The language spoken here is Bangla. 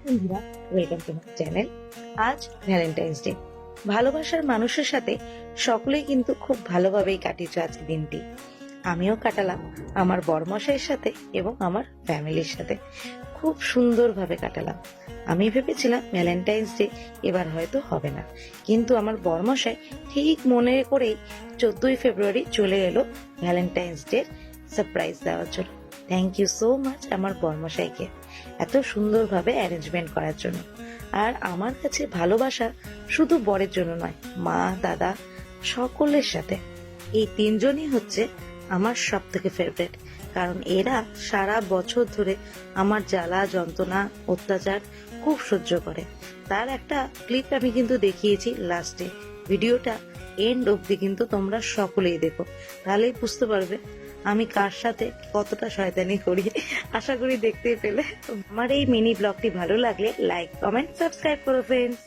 বন্ধুরা, ওয়েলকাম টু মাই চ্যানেল। আজ ভ্যালেন্টাইন্স ডে। ভালোবাসার মানুষের সাথে সকলেই কিন্তু খুব ভালোভাবেই কাটিয়েছে আজকে দিনটি। আমিও কাটালাম আমার বরমশাইয়ের সাথে এবং আমার ফ্যামিলির সাথে খুব সুন্দরভাবে কাটালাম। আমি ভেবেছিলাম ভ্যালেন্টাইন্স ডে এবার হয়তো হবে না, কিন্তু আমার বরমশাই ঠিক মনে করেই 14ই ফেব্রুয়ারি চলে এলো ভ্যালেন্টাইন্স ডে সারপ্রাইজ দেওয়ার জন্য। থ্যাংক ইউ সো মাচ আমার বরমশাইকে এত সুন্দরভাবে অ্যারেঞ্জমেন্ট করার জন্য। আর আমার কাছে ভালোবাসা শুধু বরের জন্য নয়, মা, দাদা সকলের সাথে। এই তিনজনই হচ্ছে আমার সব থেকে ফেভারিট, কারণ এরা সারা বছর ধরে আমার জ্বালা যন্ত্রণা অত্যাচার খুব সহ্য করে। তার একটা ক্লিপ আমি কিন্তু দেখিয়েছি লাস্টে। ভিডিওটা এন্ড অবধি কিন্তু তোমরা সকলেই দেখো, তাহলেই বুঝতে পারবে আমি কার সাথে কতটা শয়তানি করি। আশা করি দেখতেই পেলে। আমার এই মিনি ব্লগটি ভালো লাগলে লাইক, কমেন্ট, সাবস্ক্রাইব করো ফ্রেন্ডস।